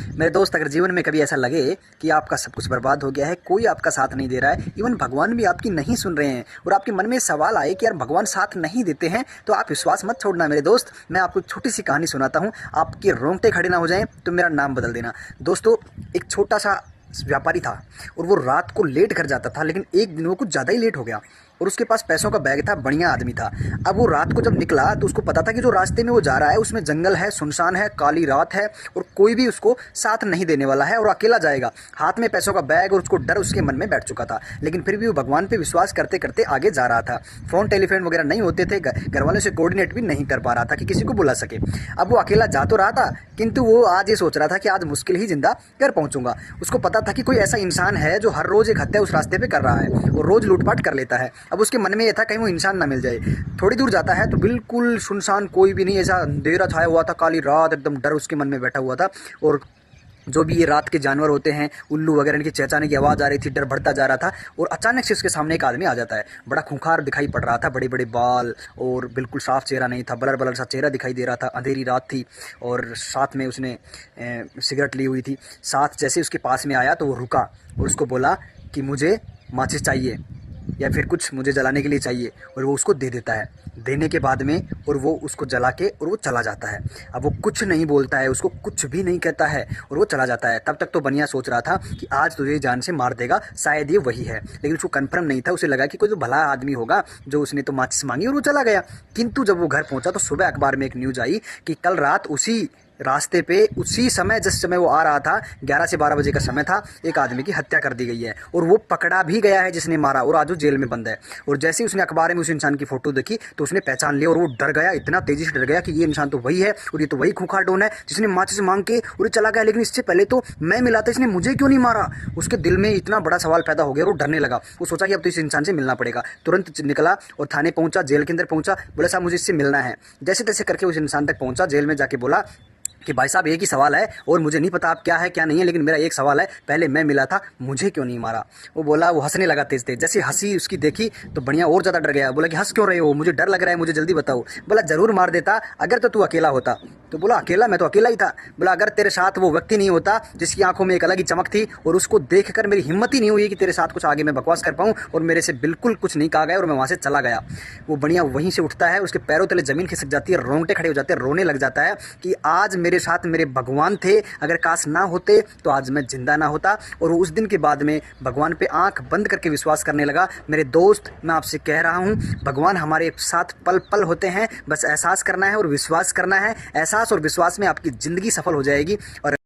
मेरे दोस्त, अगर जीवन में कभी ऐसा लगे कि आपका सब कुछ बर्बाद हो गया है, कोई आपका साथ नहीं दे रहा है, इवन भगवान भी आपकी नहीं सुन रहे हैं और आपके मन में सवाल आए कि यार भगवान साथ नहीं देते हैं, तो आप विश्वास मत छोड़ना मेरे दोस्त। मैं आपको एक छोटी सी कहानी सुनाता हूँ, आपके रोंगटे खड़े ना हो जाएं तो मेरा नाम बदल देना। दोस्तों, एक छोटा सा व्यापारी था और वो रात को लेट घर जाता था, लेकिन एक दिन वो कुछ ज़्यादा ही लेट हो गया और उसके पास पैसों का बैग था, बढ़िया आदमी था। अब वो रात को जब निकला तो उसको पता था कि जो रास्ते में वो जा रहा है उसमें जंगल है, सुनसान है, काली रात है और कोई भी उसको साथ नहीं देने वाला है और अकेला जाएगा। हाथ में पैसों का बैग और उसको डर उसके मन में बैठ चुका था, लेकिन फिर भी वो भगवान पे विश्वास करते करते आगे जा रहा था। फ़ोन टेलीफोन वगैरह नहीं होते थे, घर वालों से कोऑर्डिनेट भी नहीं कर पा रहा था कि किसी को बुला सके। अब वो अकेला जा तो रहा था, किंतु वो आज ये सोच रहा था कि आज मुश्किल ही जिंदा घर पहुंचूंगा। उसको पता था कि कोई ऐसा इंसान है जो हर रोज़ एक हत्या उस रास्ते पे कर रहा है और रोज़ लूटपाट कर लेता है। अब उसके मन में यह था कहीं वो इंसान ना मिल जाए। थोड़ी दूर जाता है तो बिल्कुल सुनसान, कोई भी नहीं, ऐसा अंधेरा छाया हुआ था, काली रात, एकदम डर उसके मन में बैठा हुआ था। और जो भी ये रात के जानवर होते हैं, उल्लू वगैरह, इनकी चहचहाने की आवाज़ आ रही थी, डर बढ़ता जा रहा था। और अचानक से उसके सामने एक आदमी आ जाता है, बड़ा खूंखार दिखाई पड़ रहा था, बड़े बड़े बाल और बिल्कुल साफ चेहरा नहीं था, ब्लर ब्लर सा चेहरा दिखाई दे रहा था। अंधेरी रात थी और साथ में उसने सिगरेट ली हुई थी। साथ जैसे उसके पास में आया तो वो रुका और उसको बोला कि मुझे माचिस चाहिए या फिर कुछ मुझे जलाने के लिए चाहिए, और वो उसको दे देता है। देने के बाद में और वो उसको जला के और वो चला जाता है। अब वो कुछ नहीं बोलता है, उसको कुछ भी नहीं कहता है और वो चला जाता है। तब तक तो बनिया सोच रहा था कि आज तुझे जान से मार देगा, शायद ये वही है, लेकिन उसको कंफर्म नहीं था। उसे लगा कि कोई तो भला आदमी होगा जो उसने तो माचिस मांगी और वो चला गया। किंतु जब वो घर पहुंचा तो सुबह अखबार में एक न्यूज़ आई कि कल रात उसी रास्ते पे उसी समय, जिस समय वो आ रहा था, 11 से 12 बजे का समय था, एक आदमी की हत्या कर दी गई है और वो पकड़ा भी गया है जिसने मारा, और आज वो जेल में बंद है। और जैसे ही उसने अखबार में उस इंसान की फोटो देखी तो उसने पहचान लिया और वो डर गया, इतना तेजी से डर गया कि ये इंसान तो वही है और ये तो वही खूंखार डॉन है जिसने माचिस मांग के और चला गया। लेकिन इससे पहले तो मैं मिला था, इसने मुझे क्यों नहीं मारा? उसके दिल में इतना बड़ा सवाल पैदा हो गया और वो डरने लगा। वो सोचा कि अब तो इस इंसान से मिलना पड़ेगा। तुरंत निकला और थाने पहुंचा, जेल के अंदर पहुंचा, बोला साहब मुझे इससे मिलना है। जैसे तैसे करके उस इंसान तक पहुंचा, जेल में जाके बोला कि भाई साहब एक ही सवाल है और मुझे नहीं पता आप क्या है क्या नहीं है, लेकिन मेरा एक सवाल है, पहले मैं मिला था, मुझे क्यों नहीं मारा? वो बोला, वो हंसने लगा तेज तेज। जैसे हंसी उसकी देखी तो बढ़िया और ज़्यादा डर गया। बोला कि हंस क्यों रहे हो, मुझे डर लग रहा है, मुझे जल्दी बताओ। बोला ज़रूर मार देता अगर तो तू अकेला होता। तो बोला अकेला? मैं तो अकेला ही था। बोला अगर तेरे साथ वो व्यक्ति नहीं होता जिसकी आंखों में एक अलग ही चमक थी और उसको देख कर मेरी हिम्मत ही नहीं हुई कि तेरे साथ कुछ आगे मैं बकवास कर पाऊँ, और मेरे से बिल्कुल कुछ नहीं कहा गया और मैं वहाँ से चला गया। वो बढ़िया वहीं से उठता है, उसके पैरों तले ज़मीन खिसक जाती है, रोंगटे खड़े हो जाते हैं, रोने लग जाता है कि आज मेरे साथ मेरे भगवान थे, अगर काश ना होते तो आज मैं जिंदा ना होता। और उस दिन के बाद में भगवान पे आंख बंद करके विश्वास करने लगा। मेरे दोस्त, मैं आपसे कह रहा हूँ, भगवान हमारे साथ पल पल होते हैं, बस एहसास करना है और विश्वास करना है। एहसास और विश्वास में आपकी ज़िंदगी सफल हो जाएगी। और